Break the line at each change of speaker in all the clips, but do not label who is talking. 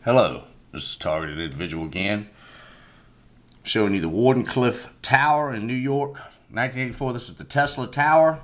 Hello, this is Targeted Individual again. Showing you the Wardenclyffe Tower in New York, 1984. This is the Tesla Tower.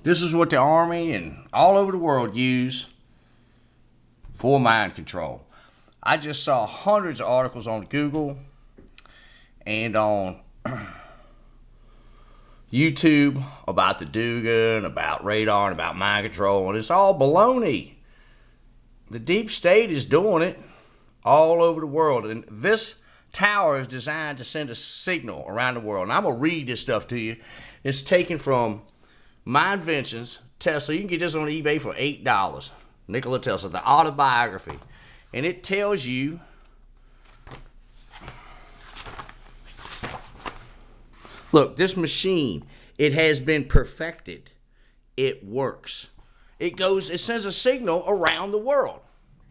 This is what the Army and all over the world use for mind control. I just saw hundreds of articles on Google and on YouTube about the Dugan, about radar, and about mind control, and it's all baloney. The deep state is doing it all over the world, and this tower is designed to send a signal around the world. And I'm going to read this stuff to you. It's taken from my inventions, Tesla. You can get this on eBay for $8. Nikola Tesla, the autobiography. And it tells you look, this machine, it has been perfected. It works. It sends a signal around the world.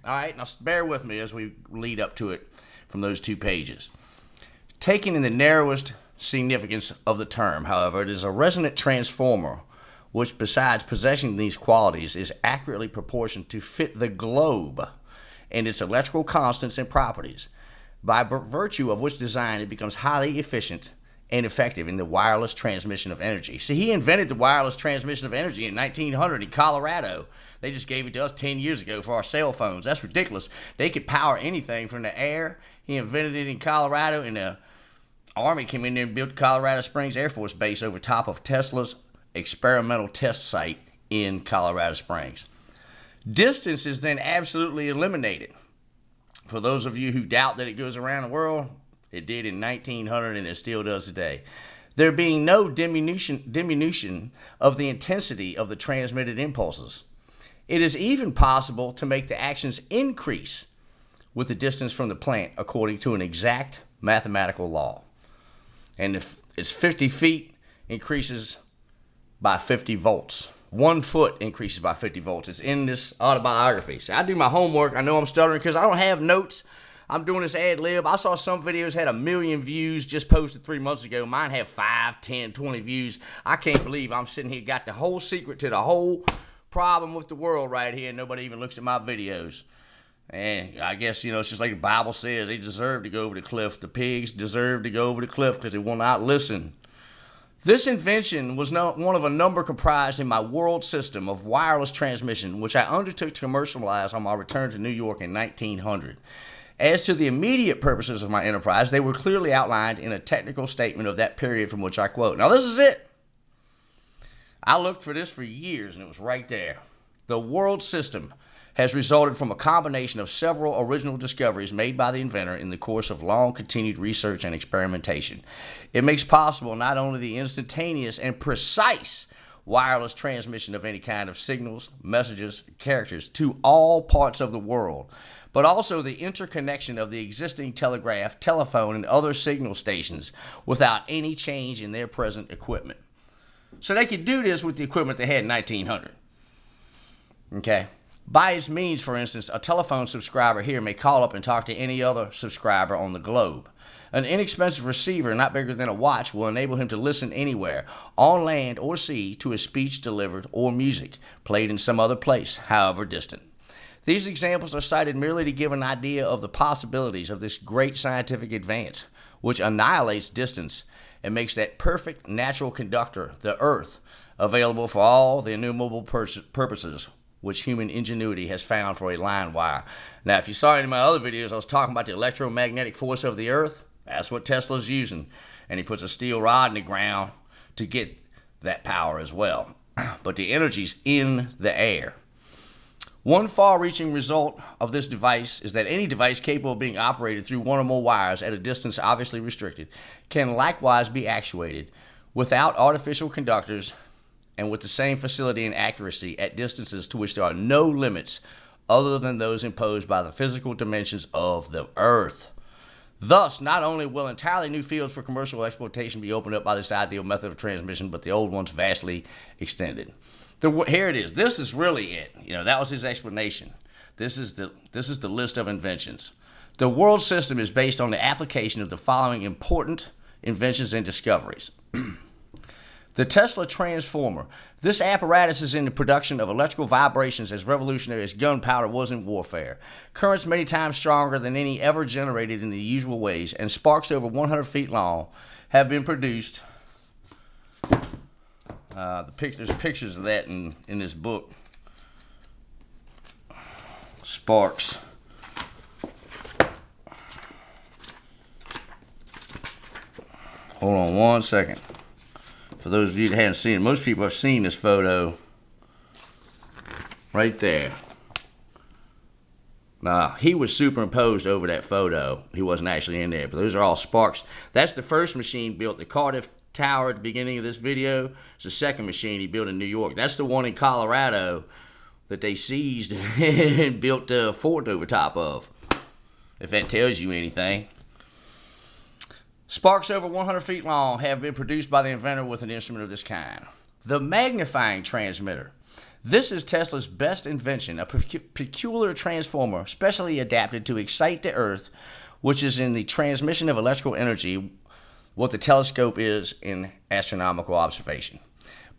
All right, now bear with me as we lead up to it from those 2 pages. Taken in the narrowest significance of the term, however, it is a resonant transformer, which besides possessing these qualities is accurately proportioned to fit the globe and its electrical constants and properties, by virtue of which design it becomes highly efficient and effective in the wireless transmission of energy. See, he invented the wireless transmission of energy in 1900 in Colorado. They just gave it to us 10 years ago for our cell phones. That's ridiculous. They could power anything from the air. He invented it in Colorado, and the Army came in there and built Colorado Springs Air Force Base over top of Tesla's experimental test site in Colorado Springs. Distance is then absolutely eliminated. For those of you who doubt that it goes around the world, it did in 1900 and it still does today. There being no diminution of the intensity of the transmitted impulses. It is even possible to make the actions increase with the distance from the plant according to an exact mathematical law. And if it's 50 feet, increases by 50 volts. 1 foot increases by 50 volts. It's in this autobiography. So I do my homework. I know I'm stuttering because I don't have notes. I'm doing this ad lib. I saw some videos had 1 million views just posted 3 months ago. Mine have 5, 10, 20 views. I can't believe I'm sitting here, got the whole secret to the whole problem with the world right here, and nobody even looks at my videos. And I guess, it's just like the Bible says, they deserve to go over the cliff. The pigs deserve to go over the cliff because they will not listen. This invention was one of a number comprised in my world system of wireless transmission, which I undertook to commercialize on my return to New York in 1900. As to the immediate purposes of my enterprise, they were clearly outlined in a technical statement of that period from which I quote. Now, this is it. I looked for this for years, and it was right there. The world system has resulted from a combination of several original discoveries made by the inventor in the course of long continued research and experimentation. It makes possible not only the instantaneous and precise wireless transmission of any kind of signals, messages, characters to all parts of the world, but also the interconnection of the existing telegraph, telephone, and other signal stations without any change in their present equipment. So they could do this with the equipment they had in 1900. Okay? By its means, for instance, a telephone subscriber here may call up and talk to any other subscriber on the globe. An inexpensive receiver, not bigger than a watch, will enable him to listen anywhere, on land or sea, to a speech delivered or music played in some other place, however distant. These examples are cited merely to give an idea of the possibilities of this great scientific advance, which annihilates distance and makes that perfect natural conductor, the Earth, available for all the innumerable purposes which human ingenuity has found for a line wire. Now, if you saw any of my other videos, I was talking about the electromagnetic force of the Earth. That's what Tesla's using. And he puts a steel rod in the ground to get that power as well. But the energy's in the air. One far-reaching result of this device is that any device capable of being operated through one or more wires at a distance obviously restricted can likewise be actuated without artificial conductors and with the same facility and accuracy at distances to which there are no limits other than those imposed by the physical dimensions of the Earth. Thus, not only will entirely new fields for commercial exploitation be opened up by this ideal method of transmission, but the old ones vastly extended. Here it is. This is really it. That was his explanation. This is the list of inventions. The world system is based on the application of the following important inventions and discoveries. The Tesla transformer. This apparatus is in the production of electrical vibrations as revolutionary as gunpowder was in warfare. Currents many times stronger than any ever generated in the usual ways, and sparks over 100 feet long have been produced. There's pictures of that in this book. Sparks. Hold on one second. For those of you that haven't seen it, most people have seen this photo right there. He was superimposed over that photo. He wasn't actually in there, but those are all sparks. That's the first machine built. The Cardiff Tower at the beginning of this video is the second machine he built in New York. That's the one in Colorado that they seized and built a fort over top of, if that tells you anything. Sparks over 100 feet long have been produced by the inventor with an instrument of this kind. The magnifying transmitter. This is Tesla's best invention, a peculiar transformer specially adapted to excite the Earth, which is in the transmission of electrical energy, what the telescope is in astronomical observation.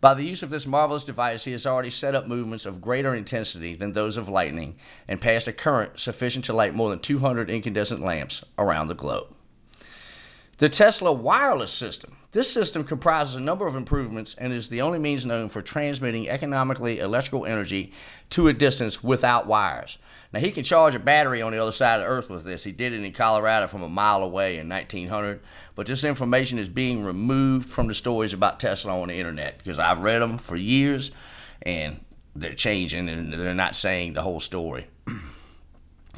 By the use of this marvelous device, he has already set up movements of greater intensity than those of lightning and passed a current sufficient to light more than 200 incandescent lamps around the globe. The Tesla wireless system. This system comprises a number of improvements and is the only means known for transmitting economically electrical energy to a distance without wires. Now, he can charge a battery on the other side of the Earth with this. He did it in Colorado from a mile away in 1900. But this information is being removed from the stories about Tesla on the internet because I've read them for years and they're changing and they're not saying the whole story.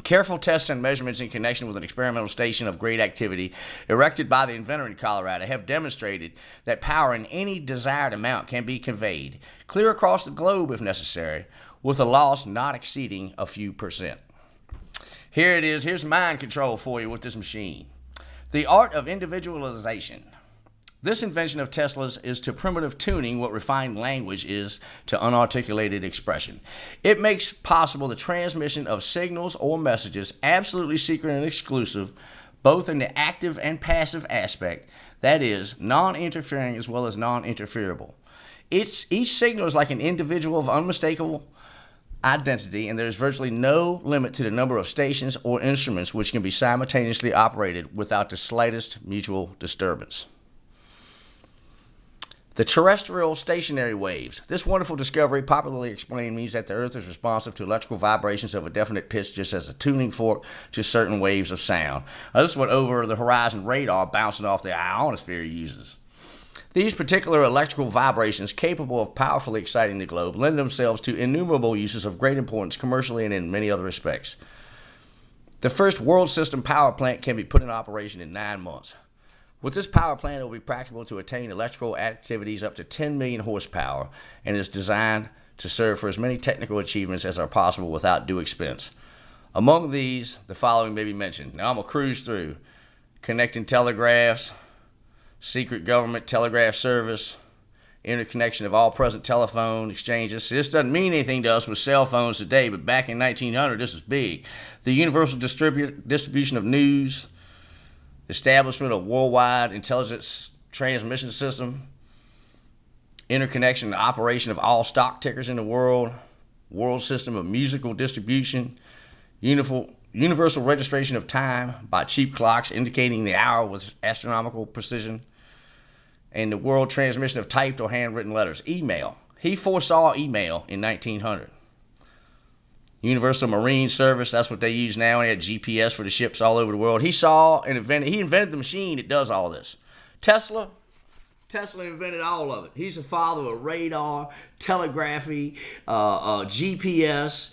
Careful tests and measurements in connection with an experimental station of great activity erected by the inventor in Colorado have demonstrated that power in any desired amount can be conveyed clear across the globe if necessary, with a loss not exceeding a few percent. Here it is. Here's mind control for you with this machine. The art of individualization. This invention of Tesla's is to primitive tuning what refined language is to unarticulated expression. It makes possible the transmission of signals or messages absolutely secret and exclusive, both in the active and passive aspect, that is, non-interfering as well as non-interferable. Each signal is like an individual of unmistakable identity, and there is virtually no limit to the number of stations or instruments which can be simultaneously operated without the slightest mutual disturbance. The terrestrial stationary waves. This wonderful discovery, popularly explained, means that the Earth is responsive to electrical vibrations of a definite pitch, just as a tuning fork to certain waves of sound. Now, this is what over-the-horizon radar bouncing off the ionosphere uses. These particular electrical vibrations, capable of powerfully exciting the globe, lend themselves to innumerable uses of great importance commercially and in many other respects. The first world system power plant can be put in operation in 9 months. With this power plant, it will be practical to attain electrical activities up to 10 million horsepower and is designed to serve for as many technical achievements as are possible without due expense. Among these, the following may be mentioned. Now I'm going to cruise through. Connecting telegraphs, secret government telegraph service, interconnection of all present telephone exchanges. See, this doesn't mean anything to us with cell phones today, but back in 1900, this was big. The universal distribution of news, establishment of worldwide intelligence transmission system, interconnection and operation of all stock tickers in the world, world system of musical distribution, universal registration of time by cheap clocks indicating the hour with astronomical precision, and the world transmission of typed or handwritten letters. Email. He foresaw email in 1900. Universal Marine Service, that's what they use now. They had GPS for the ships all over the world. He invented the machine that does all this. Tesla invented all of it. He's the father of radar, telegraphy, GPS,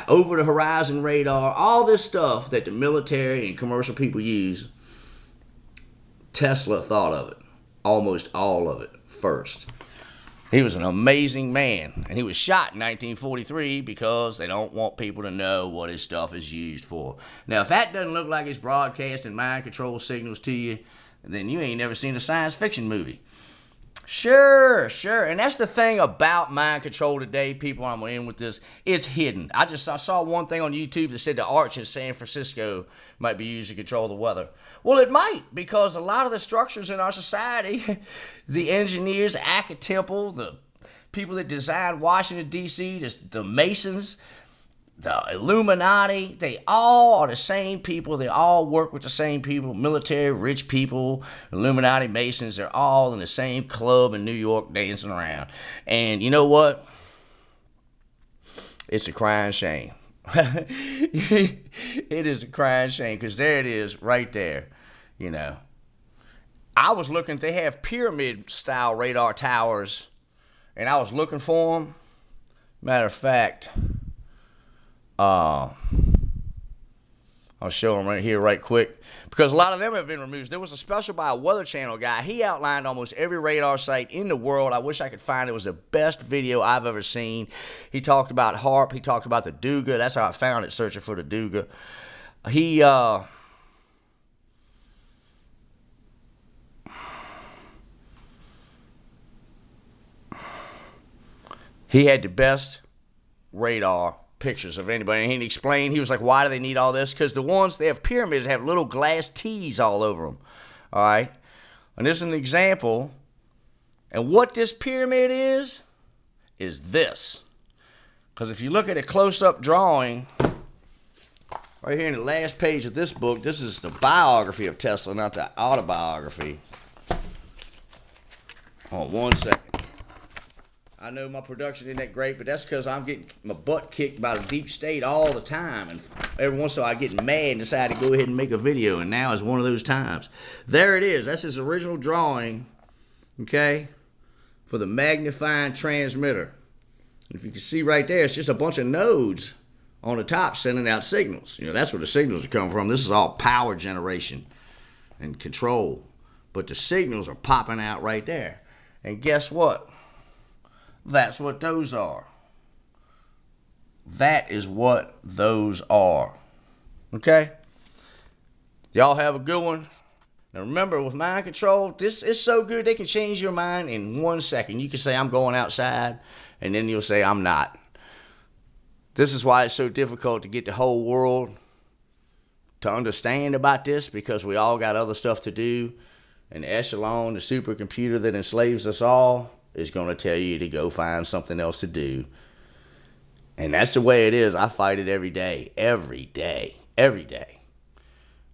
over-the-horizon radar, all this stuff that the military and commercial people use. Tesla thought of it, almost all of it, first. He was an amazing man, and he was shot in 1943 because they don't want people to know what his stuff is used for. Now, if that doesn't look like it's broadcasting mind control signals to you, then you ain't never seen a science fiction movie. Sure, sure. And that's the thing about mind control today, people. I'm in with this. It's hidden. I saw one thing on YouTube that said the arch in San Francisco might be used to control the weather. Well, it might, because a lot of the structures in our society, the engineers, Aca Temple, the people that designed Washington, D.C., the Masons, the Illuminati, they all are the same people. They all work with the same people. Military, rich people, Illuminati, Masons, they're all in the same club in New York dancing around. And you know what? It's a crying shame. It is a crying shame, because there it is right there. You know, I was looking, they have pyramid style radar towers, and I was looking for them. Matter of fact, I'll show them right here right quick, because a lot of them have been removed. There was a special by a Weather Channel guy. He outlined almost every radar site in the world. I wish I could find it. It was the best video I've ever seen. He talked about HAARP. He talked about the Duga. That's how I found it, searching for the Duga. He had the best radar pictures of anybody. And he explained, he was like, why do they need all this? Because the ones, they have pyramids that have little glass T's all over them. All right? And this is an example. And what this pyramid is this. Because if you look at a close-up drawing, right here in the last page of this book, this is the biography of Tesla, not the autobiography. Hold on one second. I know my production isn't that great, but that's because I'm getting my butt kicked by the deep state all the time. And every once in a while I get mad and decide to go ahead and make a video. And now is one of those times. There it is. That's his original drawing, okay, for the magnifying transmitter. And if you can see right there, it's just a bunch of nodes on the top sending out signals. You know, that's where the signals are coming from. This is all power generation and control. But the signals are popping out right there. And guess what? That's what those are. That is what those are. Okay? Y'all have a good one. Now remember, with mind control, this is so good they can change your mind in 1 second. You can say, I'm going outside, and then you'll say, I'm not. This is why it's so difficult to get the whole world to understand about this, because we all got other stuff to do. And the echelon, the supercomputer that enslaves us all, is going to tell you to go find something else to do. And that's the way it is. I fight it every day. Every day. Every day.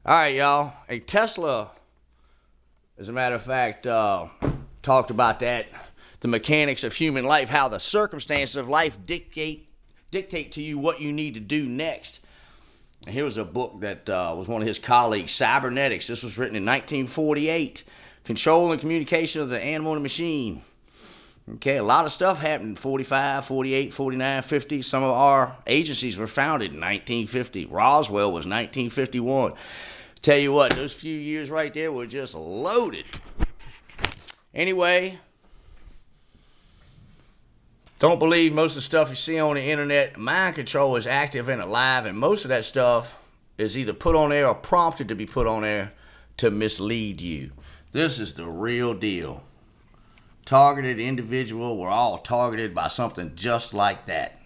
All right, y'all. Hey, Tesla, as a matter of fact, talked about that. The mechanics of human life, how the circumstances of life dictate to you what you need to do next. And here was a book that was one of his colleagues, Cybernetics. This was written in 1948. Control and communication of the animal and the machine. Okay, a lot of stuff happened in 45, 48, 49, 50. Some of our agencies were founded in 1950. Roswell was 1951. Tell you what, those few years right there were just loaded. Anyway, don't believe most of the stuff you see on the internet. Mind control is active and alive, and most of that stuff is either put on there or prompted to be put on there to mislead you. This is the real deal. Targeted individual, we're all targeted by something just like that.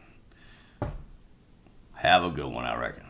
Have a good one, I reckon.